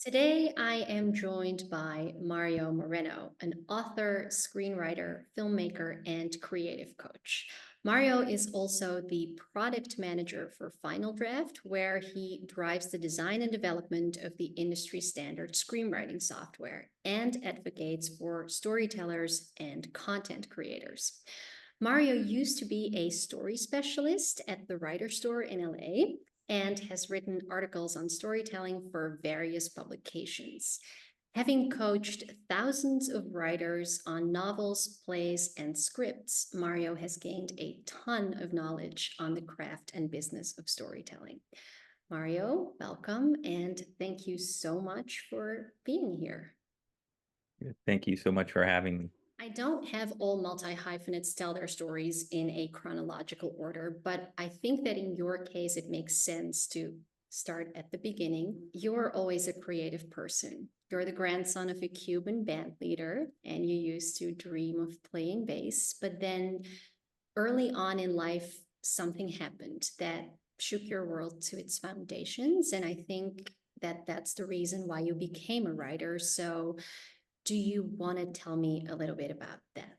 Today, I am joined by Mario Moreno, an author, screenwriter, filmmaker, and creative coach. Mario is also the product manager for Final Draft, where he drives the design and development of the industry standard screenwriting software and advocates for storytellers and content creators. Mario used to be a story specialist at the Writer Store in LA and has written articles on storytelling for various publications. Having coached thousands of writers on novels, plays, and scripts, Mario has gained a ton of knowledge on the craft and business of storytelling. Mario, welcome, and thank you so much for being here. Thank you so much for having me. I don't have all multi-hyphenates tell their stories in a chronological order, but I think that in your case, it makes sense to start at the beginning. You're always a creative person. You're the grandson of a Cuban band leader, and you used to dream of playing bass. But then early on in life, something happened that shook your world to its foundations. And I think that that's the reason why you became a writer. So do you want to tell me a little bit about that?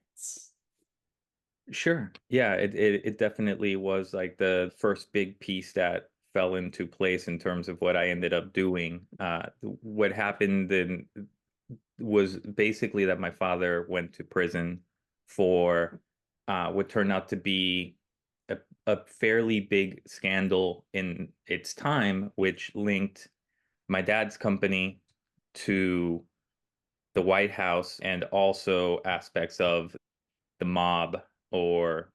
Sure. Yeah, it definitely was like the first big piece that fell into place in terms of what I ended up doing. What happened then was basically that my father went to prison for what turned out to be a fairly big scandal in its time, which linked my dad's company to the White House and also aspects of the mob or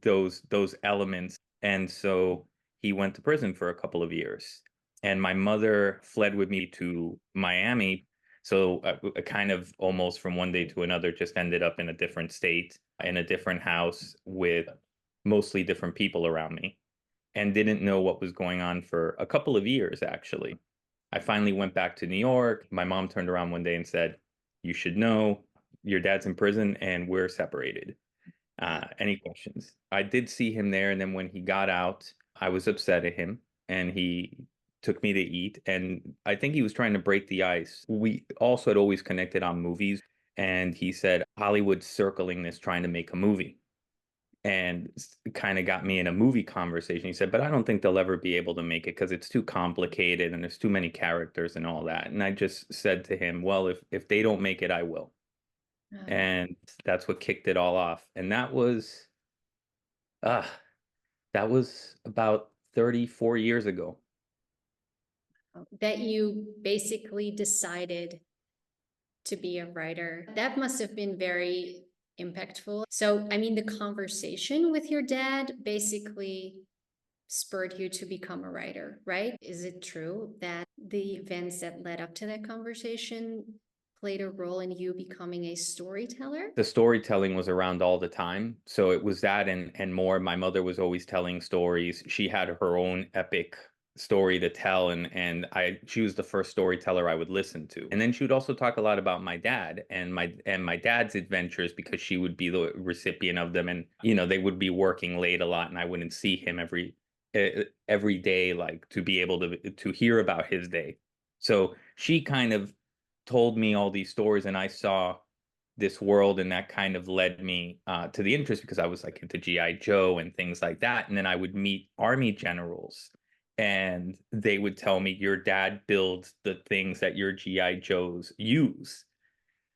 those elements. And so he went to prison for a couple of years. And my mother fled with me to Miami. So I kind of almost from one day to another just ended up in a different state, in a different house with mostly different people around me, and didn't know what was going on for a couple of years, actually. I finally went back to New York. My mom turned around one day and said, "You should know your dad's in prison and we're separated. Any questions?" I did see him there. And then when he got out, I was upset at him and he took me to eat. And I think he was trying to break the ice. We also had always connected on movies. And he said, "Hollywood's circling this, trying to make a movie." And kind of got me in a movie conversation. He said, "But I don't think they'll ever be able to make it because it's too complicated and there's too many characters and all that." And I just said to him, "Well, if they don't make it, I will." And that's what kicked it all off. And uh that was about 34 years ago. That you basically decided to be a writer. That must have been very impactful. So, I mean, the conversation with your dad basically spurred you to become a writer, right? Is it true that the events that led up to that conversation played a role in you becoming a storyteller? The storytelling was around all the time. So it was that and more. My mother was always telling stories. She had her own epic story to tell, and she was the first storyteller I would listen to. And then she would also talk a lot about my dad and my dad's adventures, because she would be the recipient of them. And they would be working late a lot and I wouldn't see him every day, like to be able to hear about his day. So she kind of told me all these stories and I saw this world, and that kind of led me to the interest, because I was like into GI Joe and things like that. And then I would meet army generals and they would tell me, "Your dad builds the things that your GI Joes use."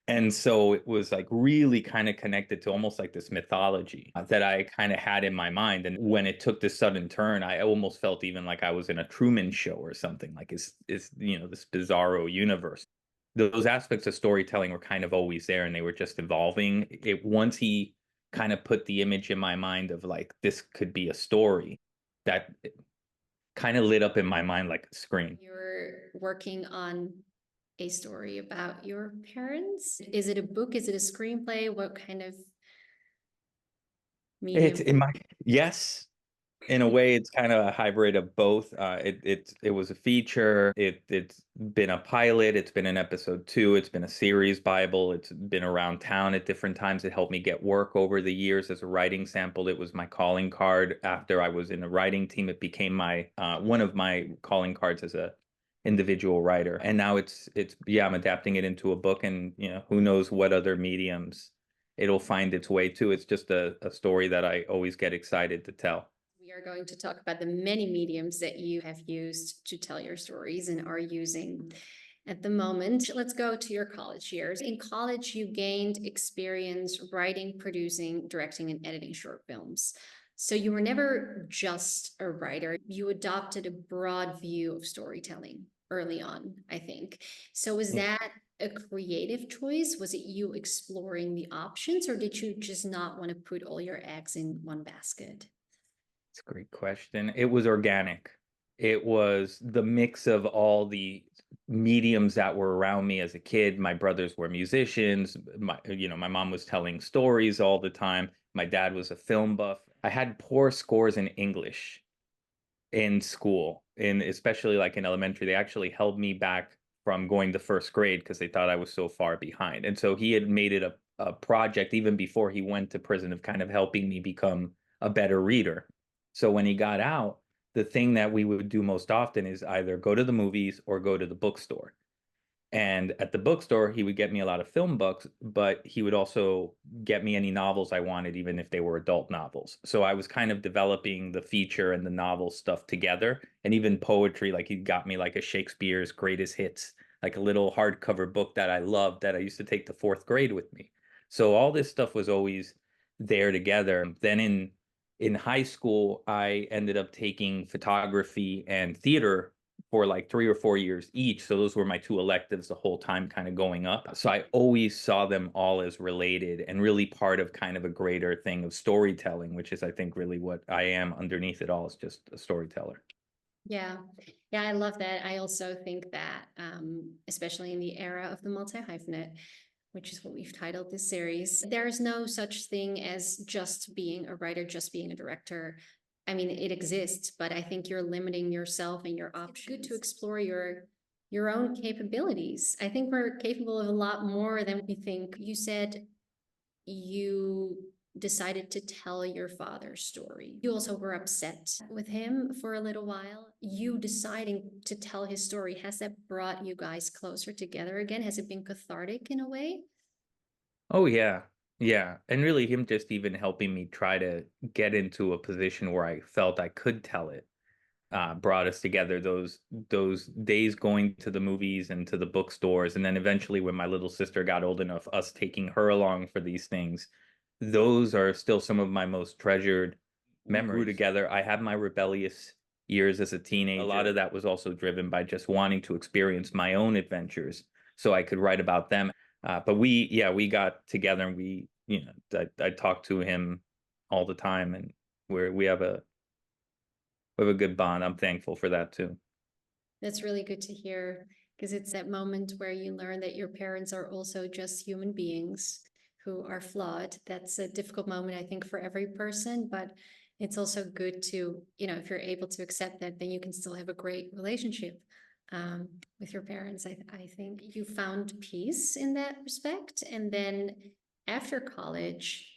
And so it was like really kind of connected to almost like this mythology that I kind of had in my mind. And when it took this sudden turn, I almost felt even like I was in a Truman Show or something, like it's this bizarro universe. Those aspects of storytelling were kind of always there and they were just evolving. Once he kind of put the image in my mind of like, this could be a story, that kind of lit up in my mind like a screen. You're working on a story about your parents. Is it a book? Is it a screenplay? What kind of medium? It's in my Yes, in a way, it's kind of a hybrid of both. It was a feature. It's been a pilot. It's been an episode 2. It's been a series Bible. It's been around town at different times. It helped me get work over the years as a writing sample. It was my calling card after I was in a writing team. It became my one of my calling cards individual writer. And now yeah, I'm adapting it into a book, and who knows what other mediums it'll find its way to. It's just a story that I always get excited to tell. We are going to talk about the many mediums that you have used to tell your stories and are using at the moment. Let's go to your college years. In college, you gained experience writing, producing, directing, and editing short films. So you were never just a writer. You adopted a broad view of storytelling early on, I think. So was that a creative choice? Was it you exploring the options, or did you just not want to put all your eggs in one basket? It's a great question. It was organic. It was the mix of all the mediums that were around me as a kid. My brothers were musicians. My mom was telling stories all the time. My dad was a film buff. I had poor scores in English in school, and especially like in elementary. They actually held me back from going to first grade because they thought I was so far behind. And so he had made it a project even before he went to prison of kind of helping me become a better reader. So when he got out, the thing that we would do most often is either go to the movies or go to the bookstore. And at the bookstore, he would get me a lot of film books, but he would also get me any novels I wanted, even if they were adult novels. So I was kind of developing the feature and the novel stuff together, and even poetry. Like he got me like a Shakespeare's greatest hits, like a little hardcover book that I loved that I used to take to fourth grade with me. So all this stuff was always there together. Then in high school, I ended up taking photography and theater for like 3 or 4 years each. So those were my two electives the whole time kind of going up. So I always saw them all as related and really part of kind of a greater thing of storytelling, which is, I think, really what I am underneath it all, is just a storyteller. Yeah. Yeah, I love that. I also think that, especially in the era of the multi-hyphenate, which is what we've titled this series, there's no such thing as just being a writer, just being a director. I mean, it exists, but I think you're limiting yourself and your options. It's good to explore your own capabilities. I think we're capable of a lot more than we think. You said you decided to tell your father's story. You also were upset with him for a little while. You deciding to tell his story, has that brought you guys closer together again? Has it been cathartic in a way? Oh yeah. Yeah. And really him just even helping me try to get into a position where I felt I could tell it brought us together. Those days going to the movies and to the bookstores, and then eventually when my little sister got old enough, us taking her along for these things, those are still some of my most treasured memories. We grew together. I had my rebellious years as a teenager. A lot of that was also driven by just wanting to experience my own adventures so I could write about them. But we got together, and I talked to him all the time, and we have a good bond. I'm thankful for that too. That's really good to hear, because it's that moment where you learn that your parents are also just human beings who are flawed. That's a difficult moment, I think, for every person, but it's also good to, if you're able to accept that, then you can still have a great relationship with your parents. I think you found peace in that respect. And then after college,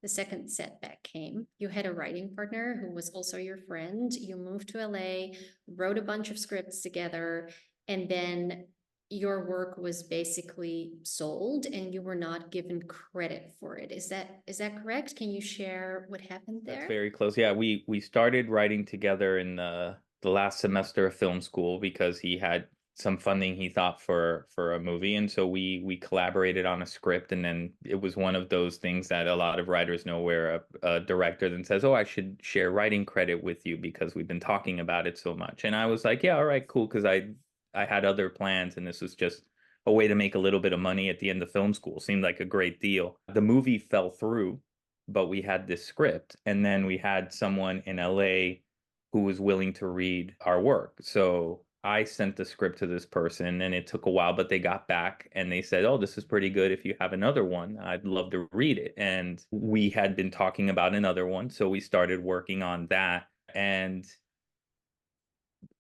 the second setback came. You had a writing partner who was also your friend. You moved to LA, wrote a bunch of scripts together, and then your work was basically sold and you were not given credit for it. Is that correct? Can you share what happened there? That's very close. Yeah, we started writing together in the last semester of film school because he had some funding he thought for a movie, and so we collaborated on a script. And then it was one of those things that a lot of writers know, where a director then says, "Oh, I should share writing credit with you because we've been talking about it so much." And I was like, "Yeah, all right, cool," because I had other plans, and this was just a way to make a little bit of money at the end of film school. Seemed like a great deal. The movie fell through, but we had this script, and then we had someone in LA who was willing to read our work. So I sent the script to this person, and it took a while, but they got back and they said, "Oh, this is pretty good. If you have another one, I'd love to read it." And we had been talking about another one, so we started working on that. And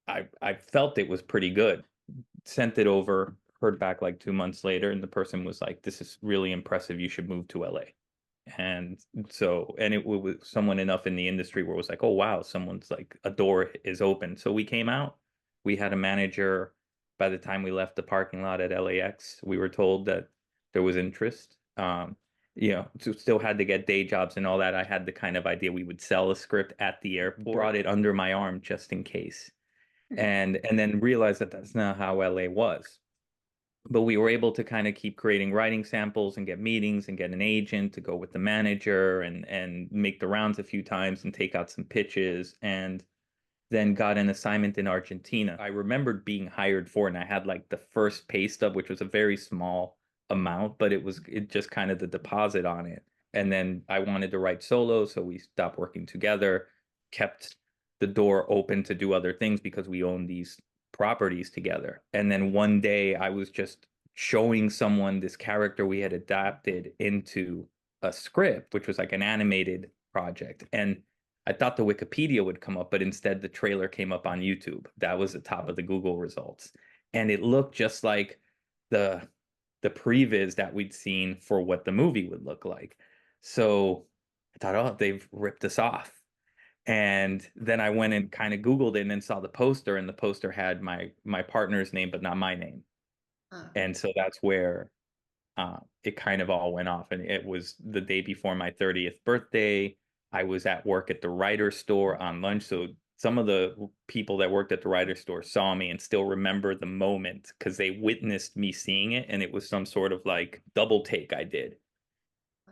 I felt it was pretty good. Sent it over, heard back like 2 months later, and the person was like, "This is really impressive. You should move to LA." And so, and it was someone enough in the industry where it was like, "Oh wow, someone's like, a door is open." So we came out, We had a manager by the time we left the parking lot at LAX. We were told that there was interest. Still had to get day jobs and all that. I had the kind of idea we would sell a script at the airport, brought it under my arm just in case, and then realized that that's not how LA was. But we were able to kind of keep creating writing samples and get meetings and get an agent to go with the manager and make the rounds a few times and take out some pitches, and then got an assignment in Argentina. I remembered being hired for, and I had like the first pay stub, which was a very small amount, but it just kind of the deposit on it. And then I wanted to write solo, so we stopped working together, kept the door open to do other things because we owned these properties together. And then one day I was just showing someone this character we had adapted into a script, which was like an animated project. And I thought the Wikipedia would come up, but instead the trailer came up on YouTube. That was the top of the Google results. And it looked just like the previs that we'd seen for what the movie would look like. So I thought, oh, they've ripped us off. And then I went and kind of Googled it and then saw the poster, and the poster had my partner's name, but not my name. And so that's where it kind of all went off. And it was the day before my 30th birthday. I was at work at the writer store on lunch. So some of the people that worked at the writer store saw me and still remember the moment because they witnessed me seeing it. And it was some sort of like double take I did.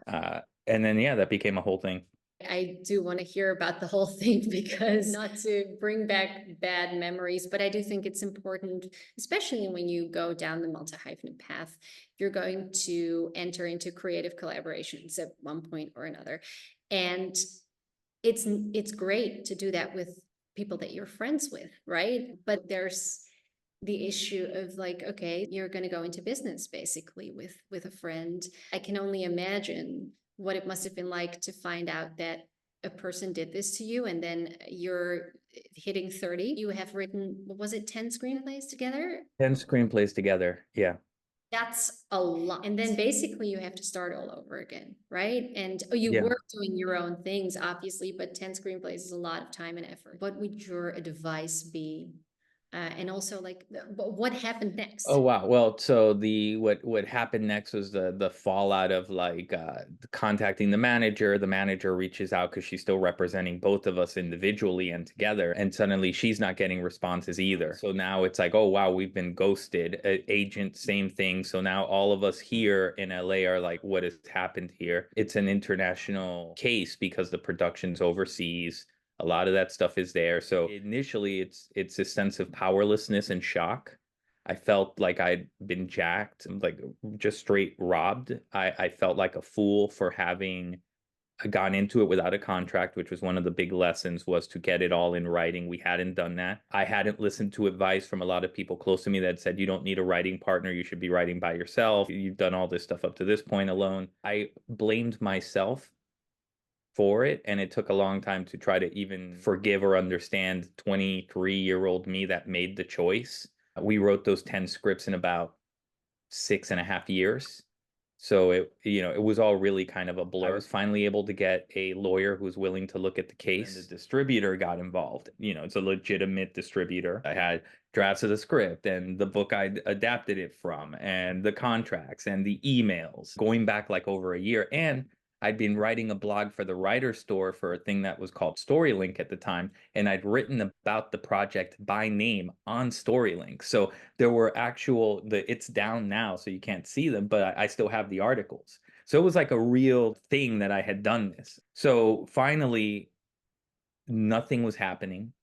And then, yeah, that became a whole thing. I do want to hear about the whole thing because not to bring back bad memories, but I do think it's important, especially when you go down the multi-hyphenate path, you're going to enter into creative collaborations at one point or another. And it's great to do that with people that you're friends with, right? But there's the issue of like, okay, you're going to go into business basically with a friend. I can only imagine what it must have been like to find out that a person did this to you, and then you're hitting 30. You have written, what was it, 10 screenplays together? 10 screenplays together. Yeah. That's a lot. And then basically you have to start all over again, right? And you Yeah. were doing your own things, obviously, but 10 screenplays is a lot of time and effort. What would your advice be? And also, like, what happened next? Oh wow. Well, so what happened next was the fallout of like contacting the manager. The manager reaches out because she's still representing both of us individually and together, and suddenly she's not getting responses either. So now it's like, oh wow, we've been ghosted. Agent, same thing. So now all of us here in LA are like, what has happened here? It's an international case because the production's overseas. A lot of that stuff is there. So initially it's a sense of powerlessness and shock. I felt like I'd been jacked, like just straight robbed. I felt like a fool for having gone into it without a contract, which was one of the big lessons, was to get it all in writing. We hadn't done that. I hadn't listened to advice from a lot of people close to me that said, you don't need a writing partner. You should be writing by yourself. You've done all this stuff up to this point alone. I blamed myself for it, and it took a long time to try to even forgive or understand 23-year-old me that made the choice. We wrote those 10 scripts in about 6.5 years. So it was all really kind of a blur. I was finally able to get a lawyer who was willing to look at the case. And the distributor got involved. It's a legitimate distributor. I had drafts of the script and the book I adapted it from and the contracts and the emails going back like over a year. And I'd been writing a blog for the writer store for a thing that was called Storylink at the time, and I'd written about the project by name on Storylink. So there were it's down now, so you can't see them, but I still have the articles. So it was like a real thing that I had done this. So finally, nothing was happening.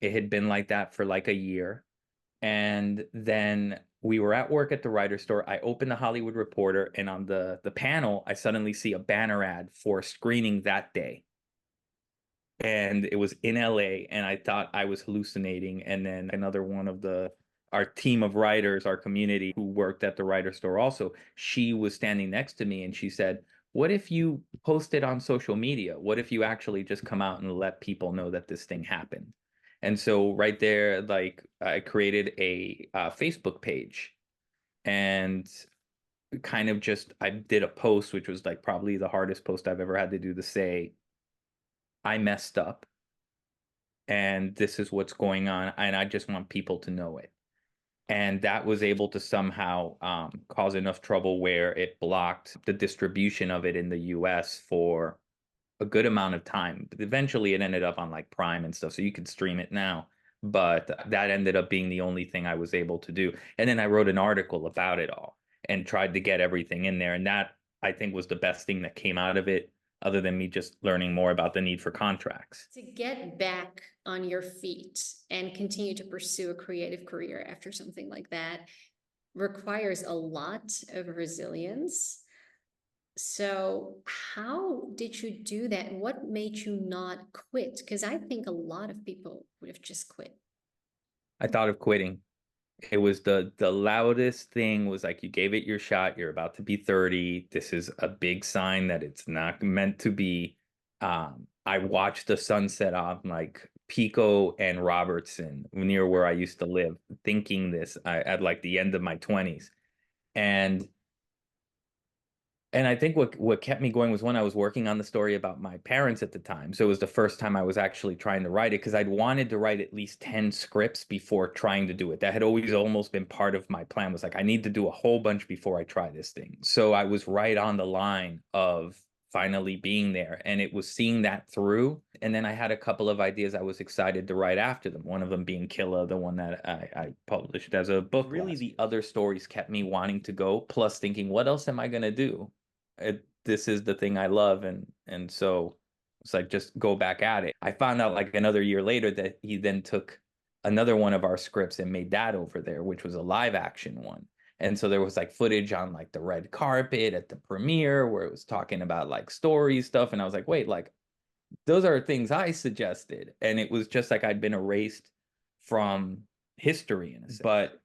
It had been like that for like a year. And then we were at work at the writer store. I opened the Hollywood Reporter, and on the panel, I suddenly see a banner ad for a screening that day. And it was in LA, and I thought I was hallucinating. And then another one of our team of writers, our community who worked at the writer store also, she was standing next to me and she said, what if you post it on social media? What if you actually just come out and let people know that this thing happened? And so right there, like I created a Facebook page and kind of I did a post, which was like probably the hardest post I've ever had to do, to say, I messed up. and this is what's going on, and I just want people to know it. And that was able to somehow cause enough trouble where it blocked the distribution of it in the US for a good amount of time. But eventually it ended up on like Prime and stuff, so you could stream it now. But that ended up being the only thing I was able to do. And then I wrote an article about it all and tried to get everything in there. And that, I think, was the best thing that came out of it, other than me just learning more about the need for contracts. To get back on your feet and continue to pursue a creative career after something like that requires a lot of resilience. So how did you do that? What made you not quit? Because I think a lot of people would have just quit. I thought of quitting. It was the loudest thing was like, you gave it your shot. You're about to be 30. This is a big sign that it's not meant to be. I watched the sunset on like Pico and Robertson near where I used to live, thinking this at like the end of my 20s. And I think what kept me going was when I was working on the story about my parents at the time. So it was the first time I was actually trying to write it, because I'd wanted to write at least 10 scripts before trying to do it. That had always almost been part of my plan, was like, I need to do a whole bunch before I try this thing. So I was right on the line of finally being there, and it was seeing that through. And then I had a couple of ideas I was excited to write after them, one of them being Killa, the one that I published as a book. Really, the other stories kept me wanting to go, plus thinking, what else am I going to do? This is the thing I love, and so it's like, just go back at it. I found out like another year later that he then took another one of our scripts and made that over there, which was a live action one. And so there was like footage on like the red carpet at the premiere where it was talking about like story stuff, and I was like, wait, like those are things I suggested. And it was just like I'd been erased from history in a sense. But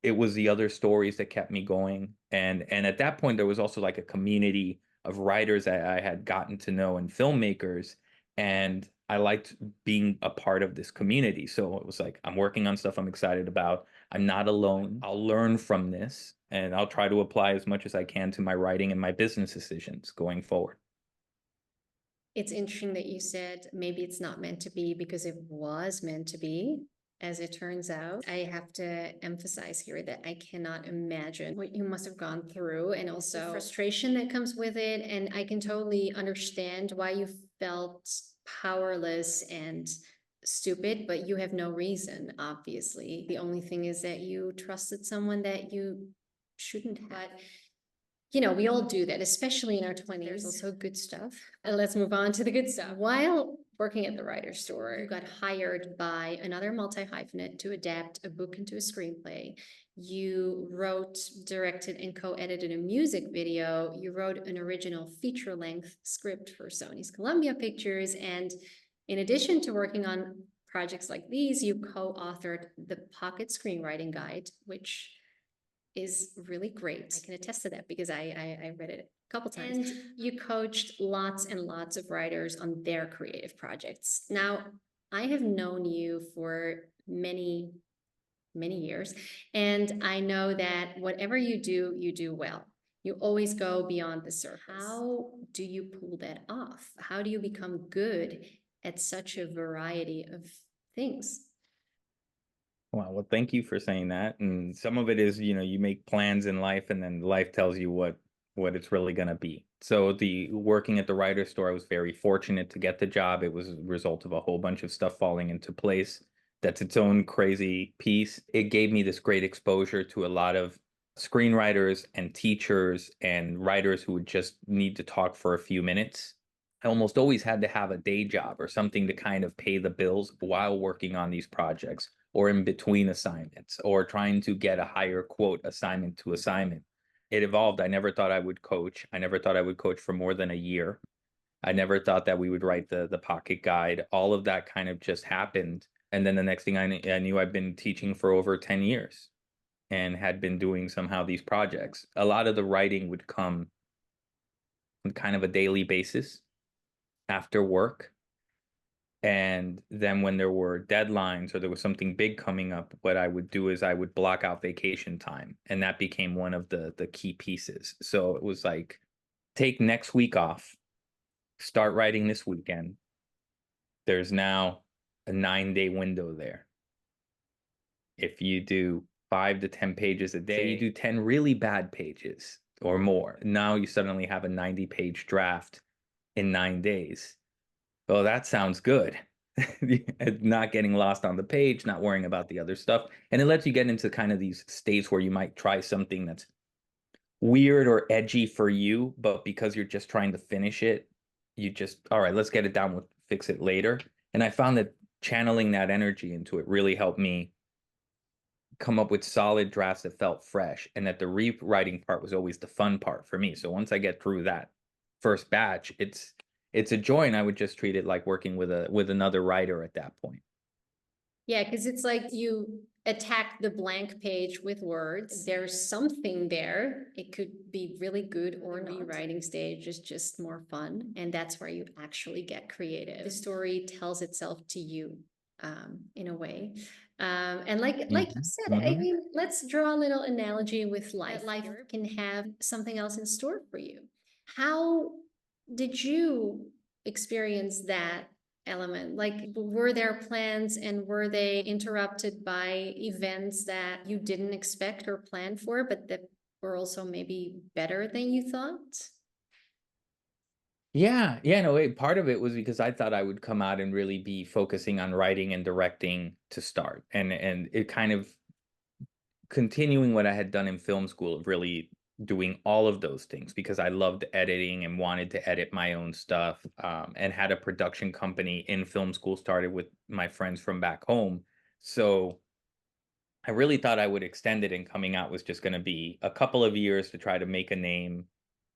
it was the other stories that kept me going. And at that point, there was also like a community of writers that I had gotten to know, and filmmakers. And I liked being a part of this community. So it was like, I'm working on stuff I'm excited about. I'm not alone. I'll learn from this, and I'll try to apply as much as I can to my writing and my business decisions going forward. It's interesting that you said maybe it's not meant to be, because it was meant to be. As it turns out, I have to emphasize here that I cannot imagine what you must have gone through, and also the frustration that comes with it. And I can totally understand why you felt powerless and stupid, but you have no reason, obviously. The only thing is that you trusted someone that you shouldn't have. You know, we all do that, especially in our 20s. There's also good stuff. And let's move on to the good stuff. While working at the writer's store, you got hired by another multi-hyphenate to adapt a book into a screenplay. You wrote, directed, and co-edited a music video. You wrote an original feature-length script for Sony's Columbia Pictures. And in addition to working on projects like these, you co-authored the Pocket Screenwriting Guide, which is really great. I can attest to that because I read it a couple times. And you coached lots and lots of writers on their creative projects. Now, I have known you for many, many years, and I know that whatever you do well. You always go beyond the surface. How do you pull that off? How do you become good at such a variety of things? Well, thank you for saying that. And some of it is, you make plans in life, and then life tells you what it's really going to be. So the working at the writer's store, I was very fortunate to get the job. It was a result of a whole bunch of stuff falling into place. That's its own crazy piece. It gave me this great exposure to a lot of screenwriters and teachers and writers who would just need to talk for a few minutes. I almost always had to have a day job or something to kind of pay the bills while working on these projects, or in between assignments, or trying to get a higher quote assignment to assignment. It evolved. I never thought I would coach. I never thought I would coach for more than a year. I never thought that we would write the pocket guide. All of that kind of just happened. And then the next thing I knew, I'd been teaching for over 10 years and had been doing somehow these projects. A lot of the writing would come on kind of a daily basis after work. And then when there were deadlines or there was something big coming up, what I would do is I would block out vacation time. And that became one of the key pieces. So it was like, take next week off, start writing this weekend. There's now a 9-day window there. If you do 5 to 10 pages a day, you do 10 really bad pages or more. Now you suddenly have a 90-page draft in 9 days. Well, that sounds good. Not getting lost on the page, not worrying about the other stuff. And it lets you get into kind of these states where you might try something that's weird or edgy for you, but because you're just trying to finish it, you just, all right, let's get it down, we'll fix it later. And I found that channeling that energy into it really helped me come up with solid drafts that felt fresh, and that the rewriting part was always the fun part for me. So once I get through that first batch, it's a joy, and I would just treat it like working with another writer at that point. Yeah, because it's like you attack the blank page with words. There's something there. It could be really good or not. The rewriting stage is just more fun, and that's where you actually get creative. The story tells itself to you, in a way. And like you said, I mean, let's draw a little analogy with life. Life can have something else in store for you. How did you experience that element? Like, were there plans and were they interrupted by events that you didn't expect or plan for, but that were also maybe better than you thought? Yeah, no, part of it was because I thought I would come out and really be focusing on writing and directing to start, and it kind of continuing what I had done in film school of really doing all of those things because I loved editing and wanted to edit my own stuff, and had a production company in film school started with my friends from back home. So I really thought I would extend it, and coming out was just going to be a couple of years to try to make a name,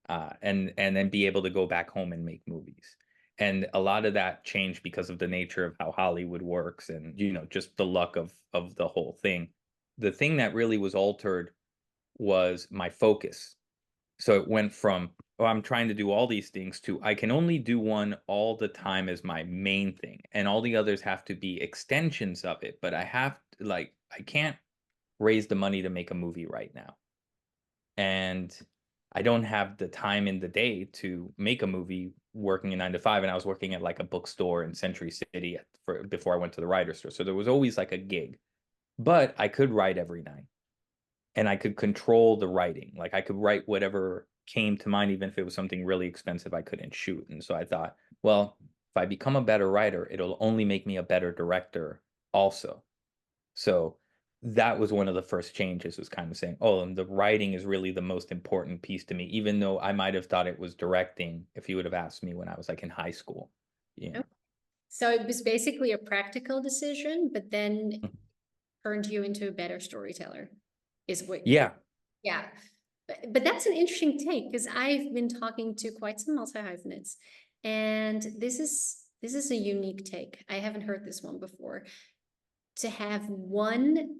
and then be able to go back home and make movies. And a lot of that changed because of the nature of how Hollywood works, and just the luck of the whole thing. The thing that really was altered was my focus. So it went from, oh, I'm trying to do all these things, to I can only do one all the time as my main thing, and all the others have to be extensions of it. But I have like I can't raise the money to make a movie right now, and I don't have the time in the day to make a movie working a 9 to 5. And I was working at like a bookstore in Century City before I went to the writer's store. So there was always like a gig, but I could write every night, and I could control the writing. Like I could write whatever came to mind, even if it was something really expensive I couldn't shoot. And so I thought, well, if I become a better writer, it'll only make me a better director also. So that was one of the first changes, was kind of saying, oh, and the writing is really the most important piece to me, even though I might have thought it was directing if you would have asked me when I was like in high school. Yeah. So it was basically a practical decision, but then turned you into a better storyteller, is what? Yeah. Yeah. But that's an interesting take, because I've been talking to quite some multi-hyphenates, and this is a unique take. I haven't heard this one before. To have one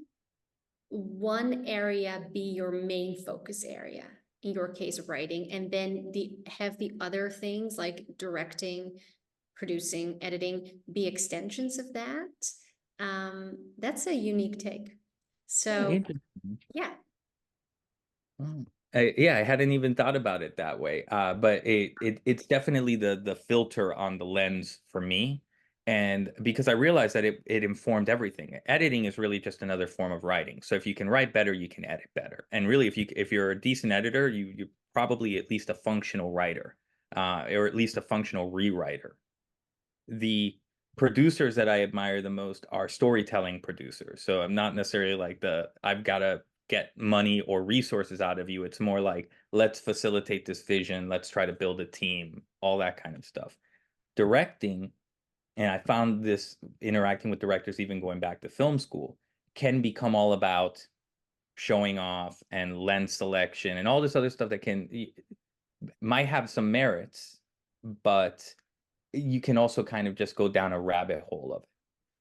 area be your main focus area, in your case writing, and then have the other things like directing, producing, editing be extensions of that. That's a unique take. So Interesting. yeah. Oh. Yeah, I hadn't even thought about it that way. But it's definitely the filter on the lens for me. And because I realized that it informed everything. Editing is really just another form of writing. So if you can write better, you can edit better. And really, if you're a decent editor, you're probably at least a functional writer, or at least a functional rewriter. The producers that I admire the most are storytelling producers. So I'm not necessarily like I've got to get money or resources out of you. It's more like, let's facilitate this vision, let's try to build a team, all that kind of stuff. Directing, and I found this interacting with directors, even going back to film school, can become all about showing off and lens selection and all this other stuff that might have some merits, but you can also kind of just go down a rabbit hole of it.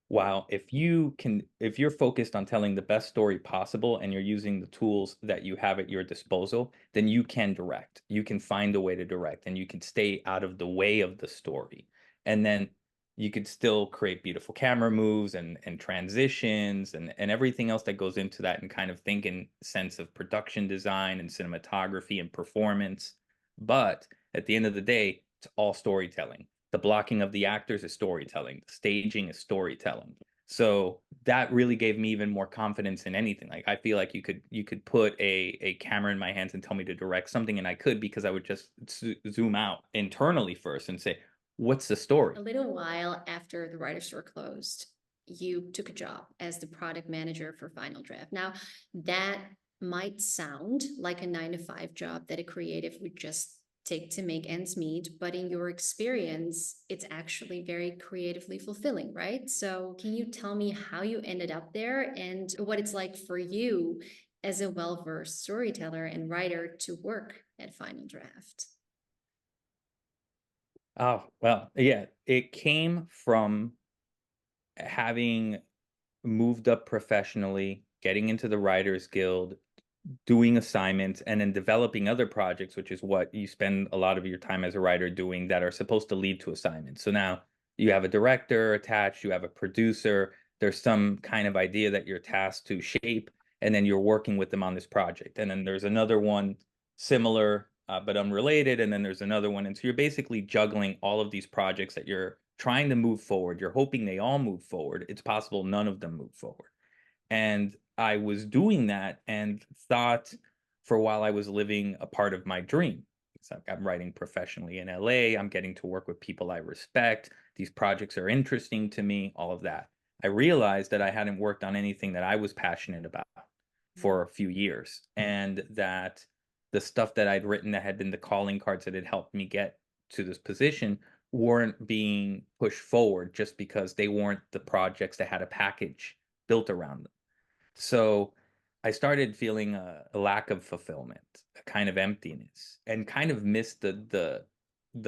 While if you're focused on telling the best story possible, and you're using the tools that you have at your disposal, then you can direct. You can find a way to direct, and you can stay out of the way of the story. And then you could still create beautiful camera moves and transitions and everything else that goes into that, and kind of think in sense of production design and cinematography and performance. But at the end of the day, it's all storytelling. The blocking of the actors is storytelling. The staging is storytelling. So that really gave me even more confidence in anything. Like I feel like you could put a camera in my hands and tell me to direct something, and I could, because I would just zoom out internally first and say, what's the story? A little while after the writer store closed, you took a job as the product manager for Final Draft. Now, that might sound like a 9 to 5 job that a creative would just take to make ends meet, but in your experience, it's actually very creatively fulfilling, right? So, can you tell me how you ended up there and what it's like for you as a well-versed storyteller and writer to work at Final Draft? Oh, well, yeah, it came from having moved up professionally, getting into the Writers Guild, doing assignments, and then developing other projects, which is what you spend a lot of your time as a writer doing, that are supposed to lead to assignments. So now you have a director attached, you have a producer, there's some kind of idea that you're tasked to shape, and then you're working with them on this project. And then there's another one similar, but unrelated, and then there's another one. And so you're basically juggling all of these projects that you're trying to move forward. You're hoping they all move forward. It's possible none of them move forward. And I was doing that and thought for a while I was living a part of my dream. It's like I'm writing professionally in LA. I'm getting to work with people I respect. These projects are interesting to me, all of that. I realized that I hadn't worked on anything that I was passionate about for a few years, and that the stuff that I'd written that had been the calling cards that had helped me get to this position weren't being pushed forward just because they weren't the projects that had a package built around them. So I started feeling a lack of fulfillment, a kind of emptiness, and kind of missed the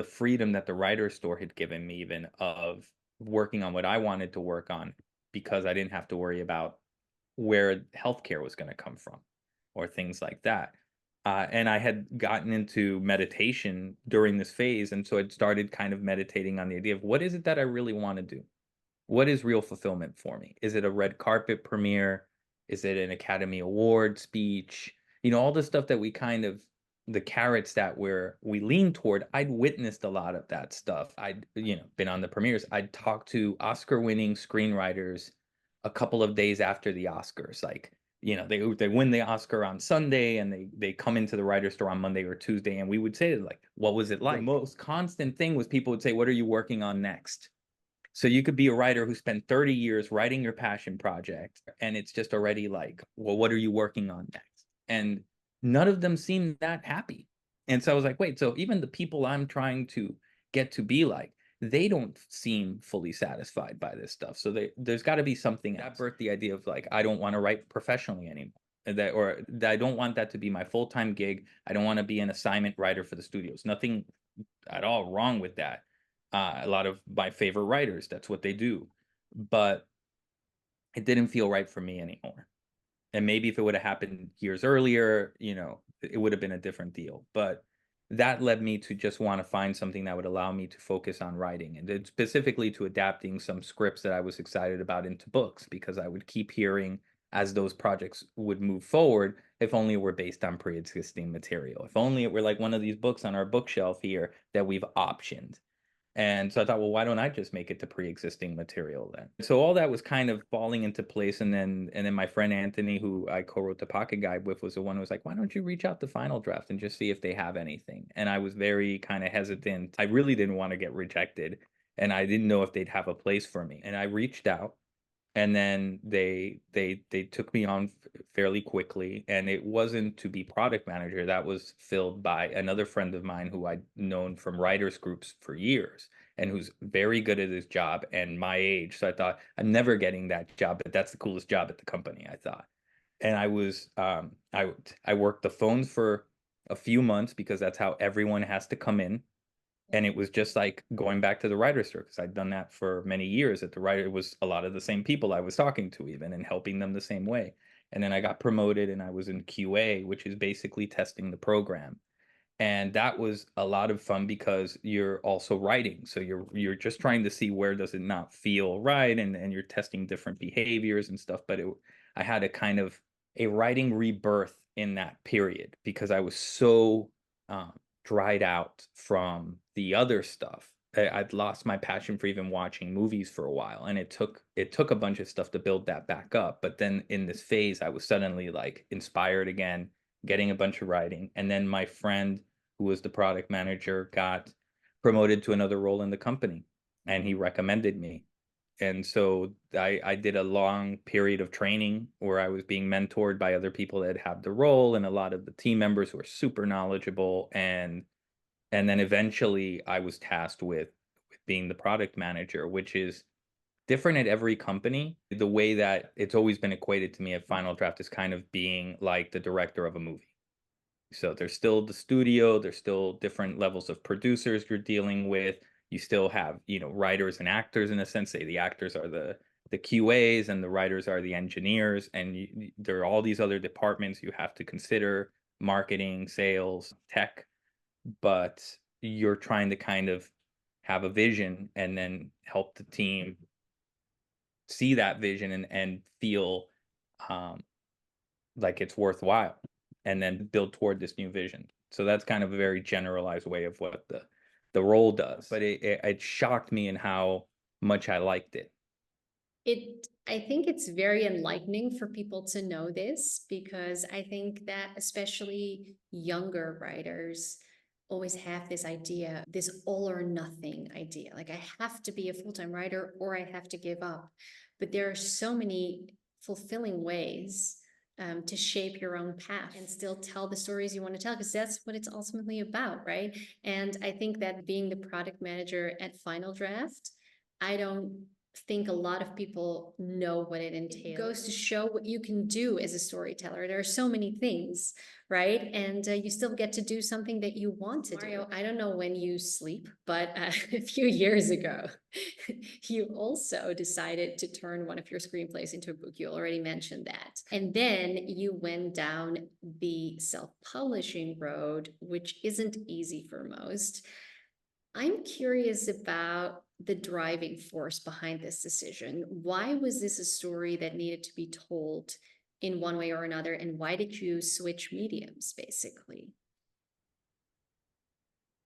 freedom that the writer's store had given me, even of working on what I wanted to work on, because I didn't have to worry about where healthcare was going to come from or things like that. And I had gotten into meditation during this phase, and so I'd started kind of meditating on the idea of what is it that I really want to do? What is real fulfillment for me? Is it a red carpet premiere? Is it an Academy Award speech? You know, all the stuff that we kind of, the carrots that we lean toward. I'd witnessed a lot of that stuff. I'd, been on the premieres. I'd talked to Oscar-winning screenwriters a couple of days after the Oscars. Like, they win the Oscar on Sunday, and they come into the writer's store on Monday or Tuesday, and we would say, like, what was it like? The most constant thing was people would say, what are you working on next? So you could be a writer who spent 30 years writing your passion project, and it's just already like, well, what are you working on next? And none of them seemed that happy. And so I was like, wait, so even the people I'm trying to get to be like, they don't seem fully satisfied by this stuff. So there's got to be something else. That birthed the idea of like, I don't want to write professionally anymore. Or that I don't want that to be my full-time gig. I don't want to be an assignment writer for the studios. Nothing at all wrong with that. A lot of my favorite writers, that's what they do. But it didn't feel right for me anymore. And maybe if it would have happened years earlier, it would have been a different deal. But that led me to just want to find something that would allow me to focus on writing, and then specifically to adapting some scripts that I was excited about into books, because I would keep hearing as those projects would move forward, if only it were based on pre-existing material. If only it were like one of these books on our bookshelf here that we've optioned. And so I thought, well, why don't I just make it to pre-existing material then? So all that was kind of falling into place. And then my friend Anthony, who I co-wrote the Pocket Guide with, was the one who was like, why don't you reach out to Final Draft and just see if they have anything? And I was very kind of hesitant. I really didn't want to get rejected, and I didn't know if they'd have a place for me. And I reached out, and then they took me on fairly quickly, and it wasn't to be product manager. That was filled by another friend of mine who I'd known from writers groups for years, and who's very good at his job and my age. So I thought, I'm never getting that job, but that's the coolest job at the company, I thought. And I worked the phones for a few months, because that's how everyone has to come in. And it was just like going back to the writer's store, because I'd done that for many years. At the writer, it was a lot of the same people I was talking to, even, and helping them the same way. And then I got promoted, and I was in QA, which is basically testing the program. And that was a lot of fun, because you're also writing. So you're just trying to see where does it not feel right, and you're testing different behaviors and stuff. But I had a kind of a writing rebirth in that period, because I was so dried out from the other stuff I'd lost my passion for even watching movies for a while, and it took a bunch of stuff to build that back up. But then in this phase, I was suddenly like inspired again, getting a bunch of writing, and then my friend who was the product manager got promoted to another role in the company, and he recommended me. And so I did a long period of training where I was being mentored by other people that had the role and a lot of the team members who are super knowledgeable, and then eventually I was tasked with being the product manager, which is different at every company. The way that it's always been equated to me at Final Draft is kind of being like the director of a movie. So there's still the studio, there's still different levels of producers you're dealing with. You still have, writers and actors in a sense. Say the actors are the QAs and the writers are the engineers, and there are all these other departments you have to consider: marketing, sales, tech. But you're trying to kind of have a vision and then help the team see that vision and feel um, like it's worthwhile, and then build toward this new vision. So that's kind of a very generalized way of what the role does. But it shocked me in how much I liked it. I think it's very enlightening for people to know this, because I think that especially younger writers always have this idea, this all or nothing idea. Like, I have to be a full-time writer or I have to give up. But there are so many fulfilling ways to shape your own path and still tell the stories you want to tell, because that's what it's ultimately about, right? And I think that being the product manager at Final Draft, I don't think a lot of people know what it entails. It goes to show what you can do as a storyteller. There are so many things, right? And you still get to do something that you want to do. Mario, I don't know when you sleep, but a few years ago, you also decided to turn one of your screenplays into a book. You already mentioned that. And then you went down the self-publishing road, which isn't easy for most. I'm curious about the driving force behind this decision. Why was this a story that needed to be told in one way or another? And why did you switch mediums, basically?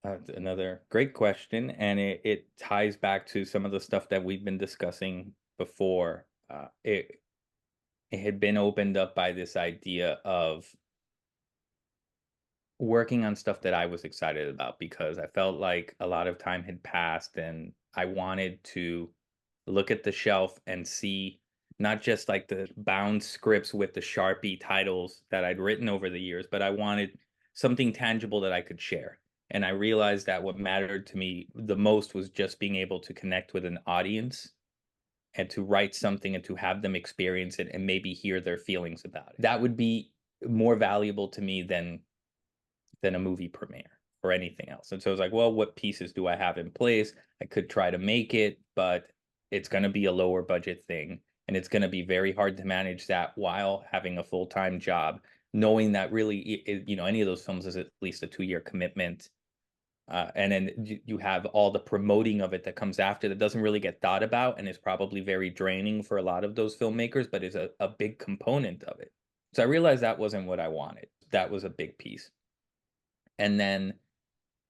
Another great question, and it ties back to some of the stuff that we've been discussing before. It had been opened up by this idea of working on stuff that I was excited about, because I felt like a lot of time had passed and I wanted to look at the shelf and see not just like the bound scripts with the Sharpie titles that I'd written over the years, but I wanted something tangible that I could share. And I realized that what mattered to me the most was just being able to connect with an audience and to write something and to have them experience it and maybe hear their feelings about it. That would be more valuable to me than a movie premiere or anything else. And so I was like, well, what pieces do I have in place? I could try to make it, but it's going to be a lower budget thing. And it's going to be very hard to manage that while having a full-time job, knowing that really, any of those films is at least a 2-year commitment. And then you have all the promoting of it that comes after that doesn't really get thought about and is probably very draining for a lot of those filmmakers, but is a big component of it. So I realized that wasn't what I wanted. That was a big piece. And then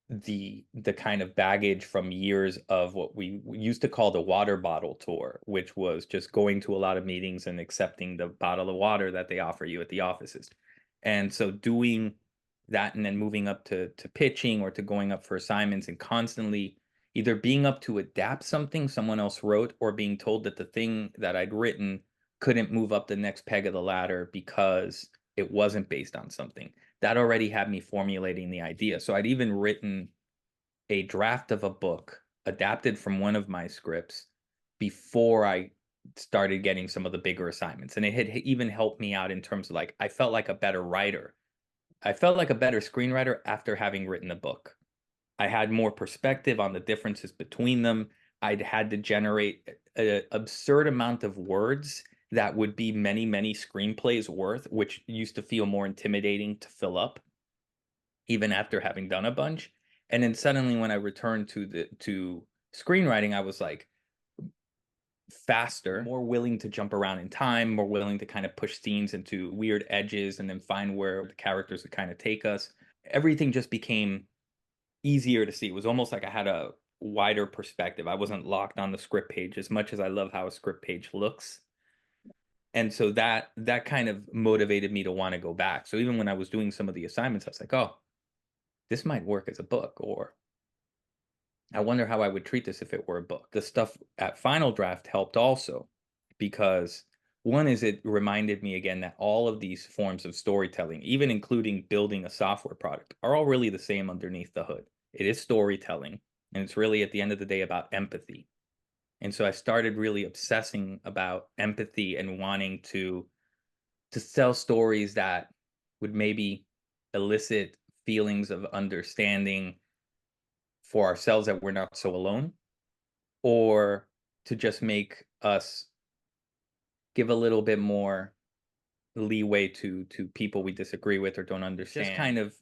the kind of baggage from years of what we used to call the water bottle tour, which was just going to a lot of meetings and accepting the bottle of water that they offer you at the offices. And so doing that and then moving up to pitching or to going up for assignments and constantly either being up to adapt something someone else wrote or being told that the thing that I'd written couldn't move up the next peg of the ladder because it wasn't based on something that already had me formulating the idea. So I'd even written a draft of a book adapted from one of my scripts before I started getting some of the bigger assignments. And it had even helped me out in terms of like, I felt like a better writer. I felt like a better screenwriter after having written the book. I had more perspective on the differences between them. I'd had to generate an absurd amount of words that would be many, many screenplays worth, which used to feel more intimidating to fill up, even after having done a bunch. And then suddenly when I returned to screenwriting, I was like faster, more willing to jump around in time, more willing to kind of push scenes into weird edges and then find where the characters would kind of take us. Everything just became easier to see. It was almost like I had wider perspective. I wasn't locked on the script page as much as I love how a script page looks. And so that kind of motivated me to want to go back. So even when I was doing some of the assignments, I was like, oh, this might work as a book, or I wonder how I would treat this if it were a book. The stuff at Final Draft helped also because one is it reminded me again that all of these forms of storytelling, even including building a software product, are all really the same underneath the hood. It is storytelling, and it's really at the end of the day about empathy. And so I started really obsessing about empathy and wanting to tell stories that would maybe elicit feelings of understanding for ourselves that we're not so alone, or to just make us give a little bit more leeway to people we disagree with or don't understand. Just kind of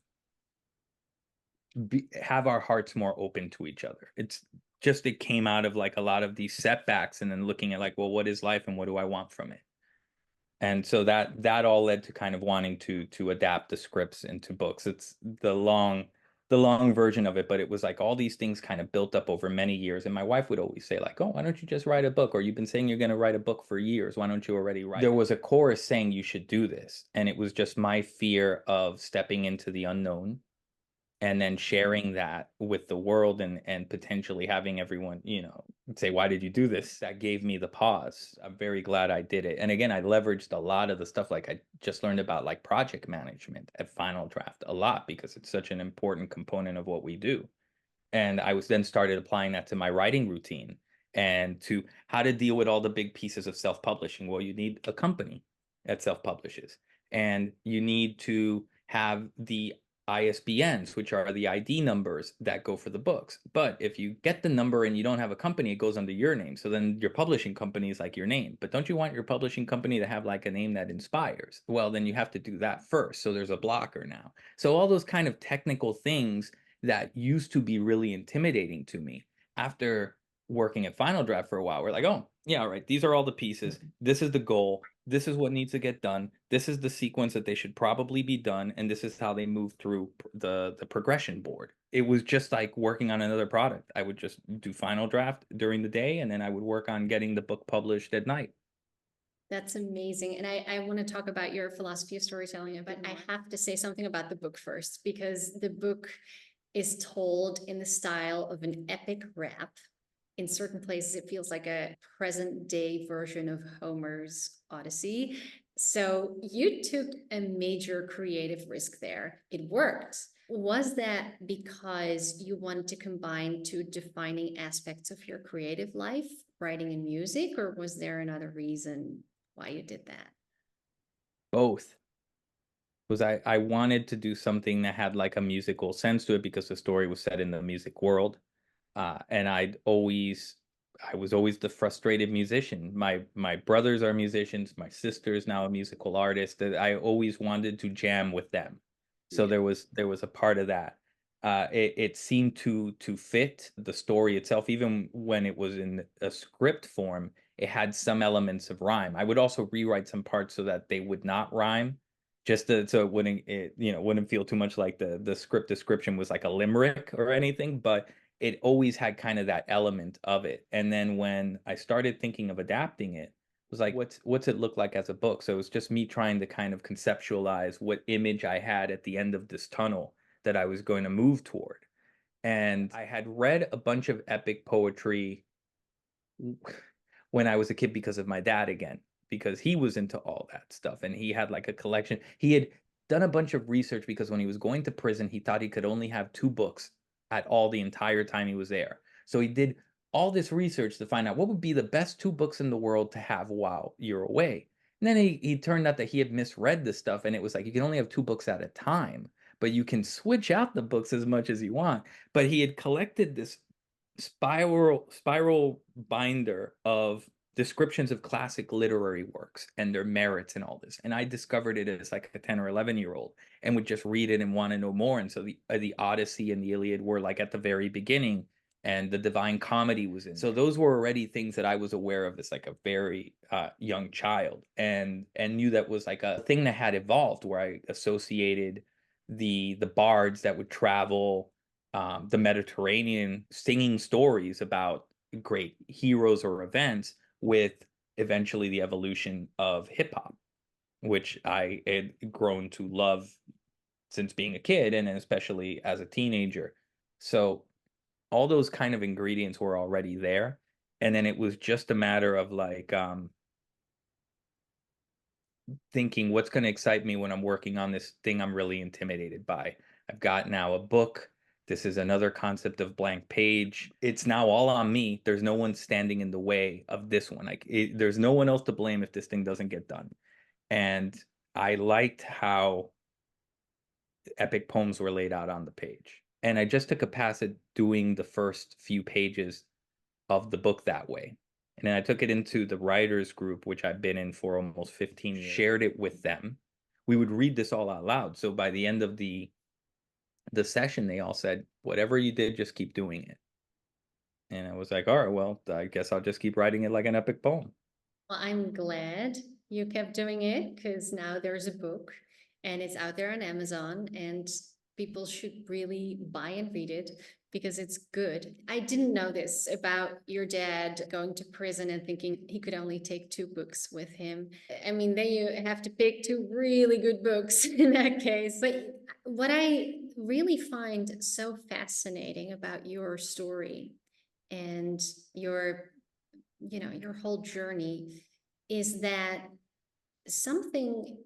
have our hearts more open to each other. It's just it came out of like a lot of these setbacks and then looking at like, well, what is life and what do I want from it? And so that all led to kind of wanting to adapt the scripts into books. It's the long version of it, but it was like all these things kind of built up over many years. And my wife would always say like, "Oh, why don't you just write a book? Or you've been saying you're going to write a book for years. Why don't you already write?" There was a chorus saying you should do this, and it was just my fear of stepping into the unknown and then sharing that with the world and potentially having everyone, you know, say, why did you do this? That gave me the pause. I'm very glad I did it. And again, I leveraged a lot of the stuff like I just learned about like project management at Final Draft a lot because it's such an important component of what we do. And I was then started applying that to my writing routine and to how to deal with all the big pieces of self-publishing. Well, you need a company that self-publishes, and you need to have the ISBNs, which are the ID numbers that go for the books. But if you get the number and you don't have a company, it goes under your name. So then your publishing company is like your name. But don't you want your publishing company to have like a name that inspires? Well, then you have to do that first. So there's a blocker now. So all those kind of technical things that used to be really intimidating to me after working at Final Draft for a while. We're like, oh, yeah, all right, these are all the pieces. This is the goal. This is what needs to get done. This is the sequence that they should probably be done. And this is how they move through the progression board. It was just like working on another product. I would just do Final Draft during the day, and then I would work on getting the book published at night. That's amazing. And I want to talk about your philosophy of storytelling, but I have to say something about the book first, because the book is told in the style of an epic rap. In certain places, it feels like a present day version of Homer's Odyssey. So you took a major creative risk there. It worked. Was that because you wanted to combine two defining aspects of your creative life, writing and music, or was there another reason why you did that? Both. Was I wanted to do something that had like a musical sense to it because the story was set in the music world. And I was always the frustrated musician. My brothers are musicians. My sister is now a musical artist. That I always wanted to jam with them. So Yeah. there was a part of that. It seemed to fit the story itself, even when it was in a script form. It had some elements of rhyme. I would also rewrite some parts so that they would not rhyme, just so it you know wouldn't feel too much like the script description was like a limerick or anything, but it always had kind of that element of it. And then when I started thinking of adapting it, it was like, what's it look like as a book? So it was just me trying to kind of conceptualize what image I had at the end of this tunnel that I was going to move toward. And I had read a bunch of epic poetry when I was a kid because of my dad again, because he was into all that stuff and he had like a collection. He had done a bunch of research because when he was going to prison, he thought he could only have two books at all the entire time he was there. So he did all this research to find out what would be the best two books in the world to have while you're away. And then he turned out that he had misread the stuff, and it was like you can only have two books at a time, but you can switch out the books as much as you want. But he had collected this spiral binder of descriptions of classic literary works and their merits and all this. And I discovered it as like a 10 or 11-year-old and would just read it and want to know more. And so the Odyssey and the Iliad were like at the very beginning, and the Divine Comedy was in. So those were already things that I was aware of as like a very young child, and knew that was like a thing that had evolved, where I associated the bards that would travel the Mediterranean, singing stories about great heroes or events, with eventually the evolution of hip hop, which I had grown to love since being a kid and especially as a teenager. So all those kind of ingredients were already there. And then it was just a matter of like thinking what's going to excite me when I'm working on this thing I'm really intimidated by. I've got now a book. This is another concept of blank page. It's now all on me. There's no one standing in the way of this one. There's no one else to blame if this thing doesn't get done. And I liked how epic poems were laid out on the page. And I just took a pass at doing the first few pages of the book that way. And then I took it into the writers group, which I've been in for almost 15 years, shared it with them. We would read this all out loud. So by the end of the session, they all said, whatever you did, just keep doing it. And I was like, all right, well, I guess I'll just keep writing it like an epic poem. Well, I'm glad you kept doing it because now there's a book and it's out there on Amazon and people should really buy and read it because it's good. I didn't know this about your dad going to prison and thinking he could only take 2 books with him. I mean, then you have to pick 2 really good books in that case. But what I really find so fascinating about your story and your whole journey is that something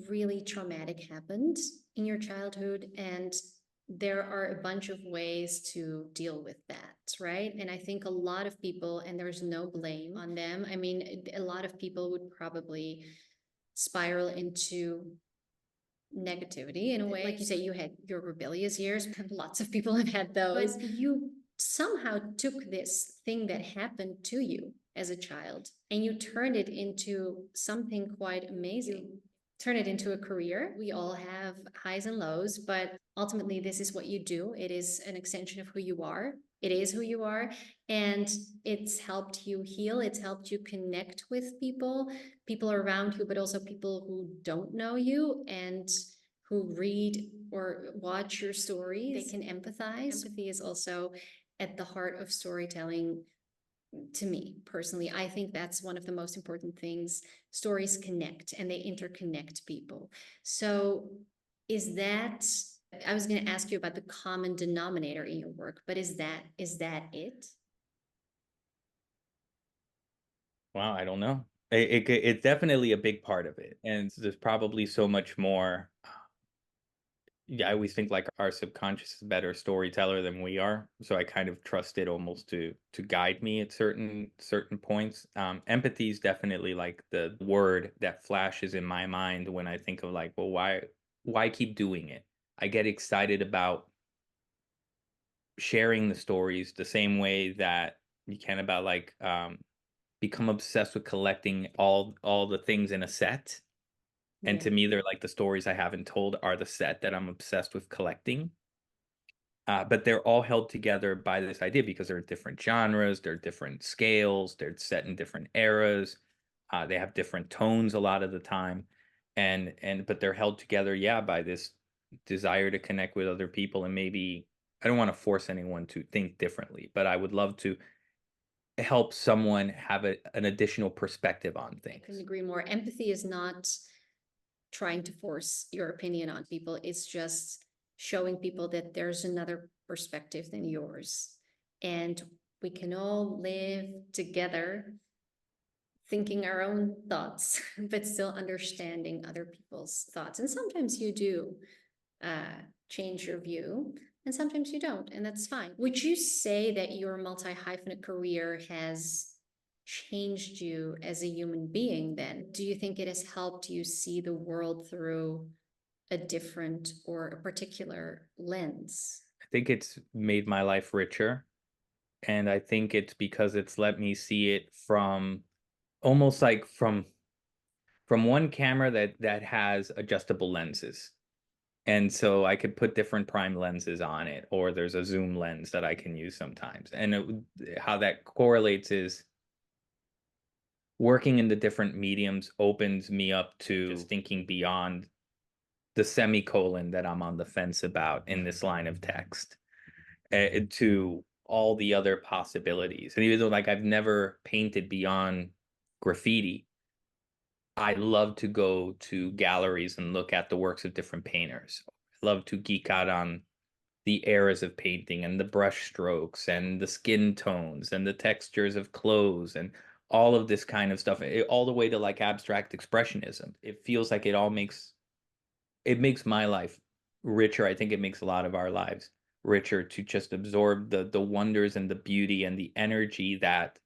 really traumatic happened in your childhood and there are a bunch of ways to deal with that, right? And I think a lot of people, and there's no blame on them. I mean, a lot of people would probably spiral into negativity in a way. Like you say, you had your rebellious years. Lots of people have had those. But you somehow took this thing that happened to you as a child and you turned it into something quite amazing. Turn it into a career. We all have highs and lows, but ultimately, this is what you do. It is an extension of who you are. It is who you are. And it's helped you heal. It's helped you connect with people around you, but also people who don't know you and who read or watch your stories. They can empathize. Empathy is also at the heart of storytelling to me personally. I think that's one of the most important things. Stories connect and they interconnect people. So is that I was going to ask you about the common denominator in your work, but is that it? Wow, I don't know. It's definitely a big part of it. And there's probably so much more. Yeah, I always think like our subconscious is a better storyteller than we are. So I kind of trust it almost to guide me at certain points. Empathy is definitely like the word that flashes in my mind when I think of like, well, why keep doing it? I get excited about sharing the stories the same way that you can about like become obsessed with collecting all the things in a set. And Yeah. to me, they're like the stories I haven't told are the set that I'm obsessed with collecting. But they're all held together by this idea because they're different genres, they're different scales, they're set in different eras, they have different tones a lot of the time, and but they're held together, yeah, by this desire to connect with other people and maybe I don't want to force anyone to think differently, but I would love to help someone have an additional perspective on I couldn't things. agree more. Empathy is not trying to force your opinion on people. It's just showing people that there's another perspective than yours. And we can all live together thinking our own thoughts, but still understanding other people's thoughts. And sometimes you do change your view, and sometimes you don't, and that's fine. Would you say that your multi-hyphenate career has changed you as a human being then? Do you think it has helped you see the world through a different or a particular lens? I think it's made my life richer, and I think it's because it's let me see it from almost like from one camera that has adjustable lenses. And so I could put different prime lenses on it, or there's a zoom lens that I can use sometimes. And how that correlates is working in the different mediums opens me up to just thinking beyond the semicolon that I'm on the fence about in this line of text, to all the other possibilities. And even though like I've never painted beyond graffiti, I love to go to galleries and look at the works of different painters. I love to geek out on the eras of painting and the brush strokes and the skin tones and the textures of clothes and all of this kind of stuff, all the way to like abstract expressionism. It feels like it makes my life richer. I think it makes a lot of our lives richer to just absorb the wonders and the beauty and the energy that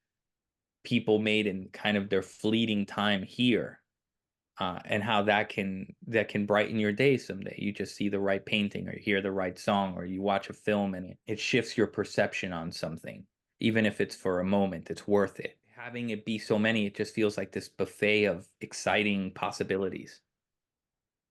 people made in kind of their fleeting time here, and how that can brighten your day someday. You just see the right painting or hear the right song or you watch a film and it shifts your perception on something. Even if it's for a moment, it's worth it. Having it be so many, it just feels like this buffet of exciting possibilities.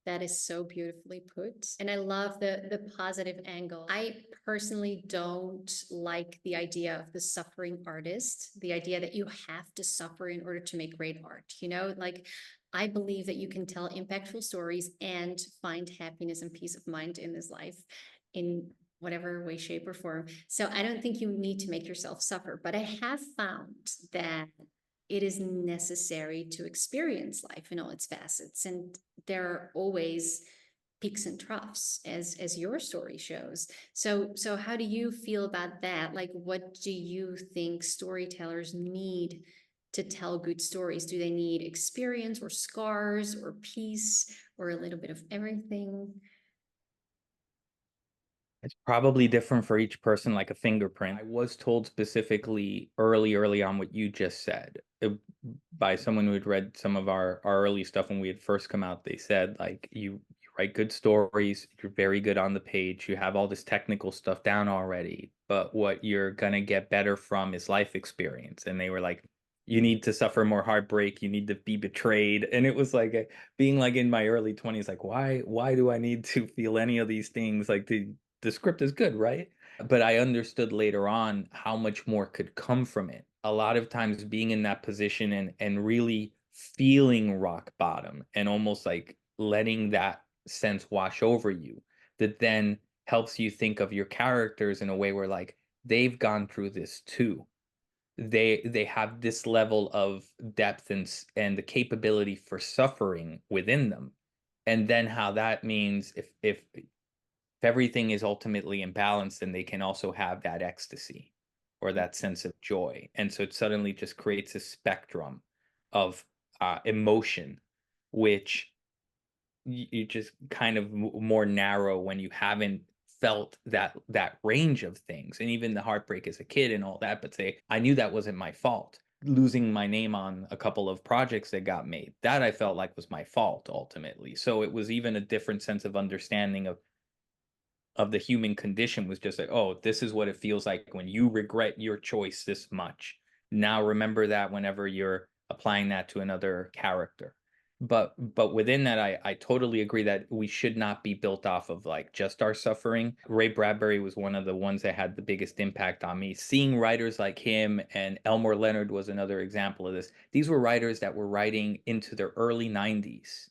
That is so beautifully put. And I love the positive angle. I personally don't like the idea of the suffering artist, the idea that you have to suffer in order to make great art. Like I believe that you can tell impactful stories and find happiness and peace of mind in this life in whatever way, shape, or form. So I don't think you need to make yourself suffer. But I have found that it is necessary to experience life in all its facets. And there are always peaks and troughs, as your story shows. So how do you feel about that? Like, what do you think storytellers need to tell good stories? Do they need experience or scars or peace or a little bit of everything? It's probably different for each person, like a fingerprint. I was told specifically early on what you just said, by someone who had read some of our early stuff when we had first come out. They said, like, you write good stories, you're very good on the page, you have all this technical stuff down already, but what you're gonna get better from is life experience. And they were like, you need to suffer more heartbreak, you need to be betrayed. And it was like being like in my early 20s, like, why do I need to feel any of these things? Like the script is good, right? But I understood later on how much more could come from it. A lot of times being in that position and really feeling rock bottom and almost like letting that sense wash over you, that then helps you think of your characters in a way where like they've gone through this too. They have this level of depth and the capability for suffering within them. And then how that means if everything is ultimately imbalanced, then they can also have that ecstasy or that sense of joy. And so it suddenly just creates a spectrum of emotion, which you just kind of more narrow when you haven't felt that range of things. And even the heartbreak as a kid and all that, but say I knew that wasn't my fault. Losing my name on a couple of projects that got made, that I felt like was my fault ultimately. So it was even a different sense of understanding of the human condition, was just like, oh, this is what it feels like when you regret your choice this much. Now remember that whenever you're applying that to another character. But within that, I totally agree that we should not be built off of like just our suffering. Ray Bradbury was one of the ones that had the biggest impact on me. Seeing writers like him, and Elmore Leonard was another example of this. These were writers that were writing into their early 90s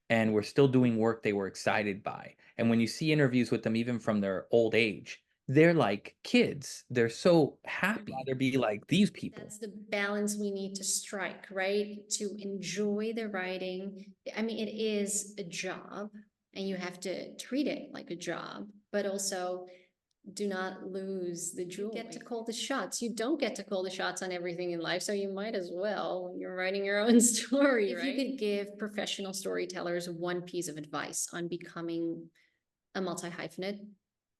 and were still doing work they were excited by. And when you see interviews with them, even from their old age, they're like kids. They're so happy. I'd rather be like these people. That's the balance we need to strike, right? To enjoy the writing. I mean, it is a job and you have to treat it like a job, but also do not lose the joy. You get to call the shots. You don't get to call the shots on everything in life, so you might as well when you're writing your own story, right? If you could give professional storytellers one piece of advice on becoming a multi-hyphenate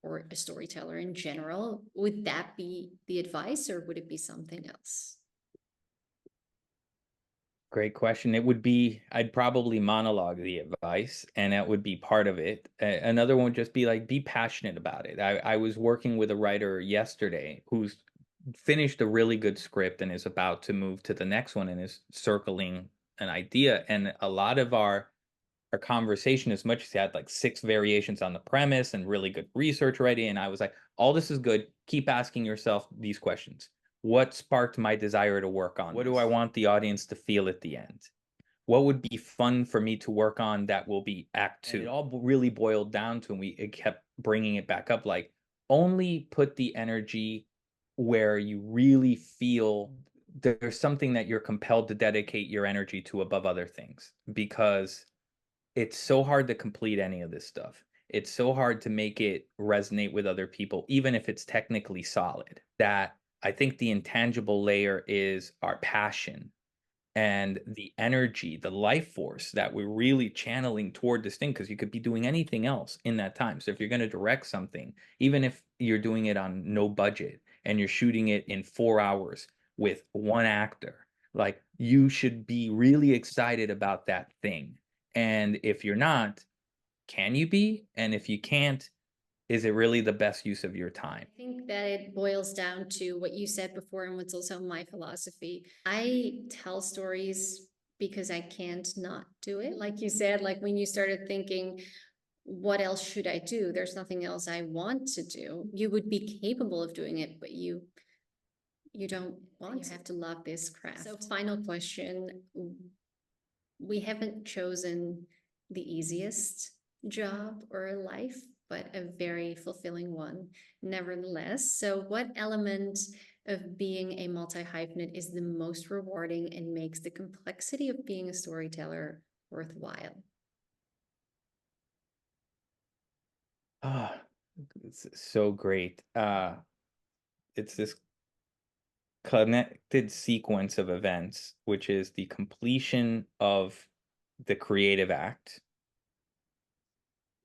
or a storyteller in general, would that be the advice or would it be something else? Great question. It would be, I'd probably monologue the advice, and that would be part of it. Another one would just be like, be passionate about it. I was working with a writer yesterday who's finished a really good script and is about to move to the next one and is circling an idea. And a lot of our conversation, as much as he had like 6 variations on the premise and really good research ready, and I was like, all this is good. Keep asking yourself these questions. What sparked my desire to work on? What do I want the audience to feel at the end? what would be fun for me to work on that will be act two. And it all really boiled down to, and it kept bringing it back up, like, only put the energy where you really feel there's something that you're compelled to dedicate your energy to above other things, because it's so hard to complete any of this stuff. It's so hard to make it resonate with other people, even if it's technically solid. That I think the intangible layer is our passion and the energy, the life force that we're really channeling toward this thing, because you could be doing anything else in that time. So if you're going to direct something, even if you're doing it on no budget and you're shooting it in 4 hours with one actor, like, you should be really excited about that thing. And if you're not, can you be? And if you can't, is it really the best use of your time? I think that it boils down to what you said before and what's also my philosophy. I tell stories because I can't not do it. Like you said, like when you started thinking, what else should I do? There's nothing else I want to do. You would be capable of doing it, but you don't want to. You have to love this craft. So final question. We haven't chosen the easiest job or life, but a very fulfilling one nevertheless. So what element of being a multi-hyphenate is the most rewarding and makes the complexity of being a storyteller worthwhile? Ah, it's so great. It's this connected sequence of events, which is the completion of the creative act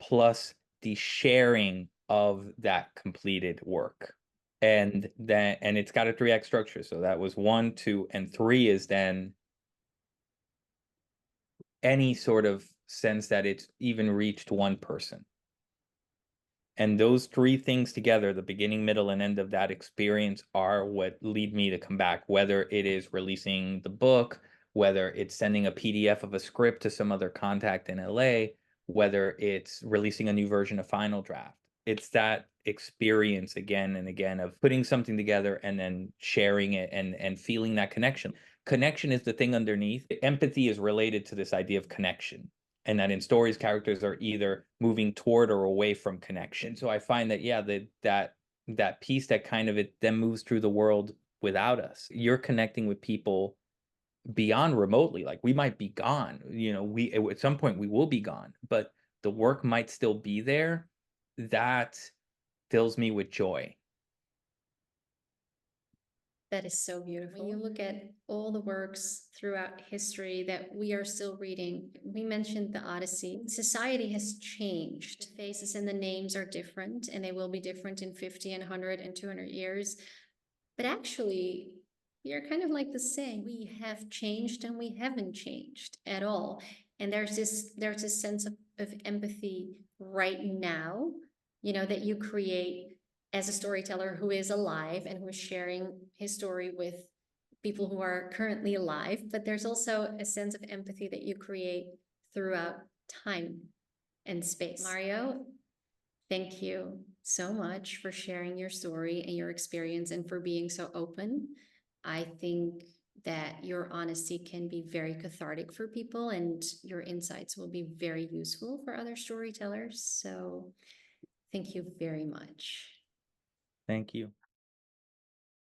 plus the sharing of that completed work. And it's got a 3 act structure. So that was 1, 2, and 3 is then any sort of sense that it's even reached one person. And those 3 things together, the beginning, middle, and end of that experience, are what lead me to come back, whether it is releasing the book, whether it's sending a PDF of a script to some other contact in LA, whether it's releasing a new version of Final Draft. It's that experience again and again of putting something together and then sharing it and feeling that connection. Connection is the thing underneath. Empathy is related to this idea of connection, and that in stories, characters are either moving toward or away from connection. So I find that, yeah, that piece that kind of it then moves through the world without us. You're connecting with people beyond remotely. Like, we might be gone, we at some point we will be gone, but the work might still be there. That fills me with joy. That is so beautiful. When you look at all the works throughout history that we are still reading, we mentioned the Odyssey. Society has changed. The faces and the names are different, and they will be different in 50 and 100 and 200 years. But actually, we are kind of like the same. We have changed and we haven't changed at all. And there's this sense of empathy right now, that you create as a storyteller who is alive and who is sharing his story with people who are currently alive. But there's also a sense of empathy that you create throughout time and space. Mario, thank you so much for sharing your story and your experience and for being so open. I think that your honesty can be very cathartic for people, and your insights will be very useful for other storytellers. So thank you very much. Thank you.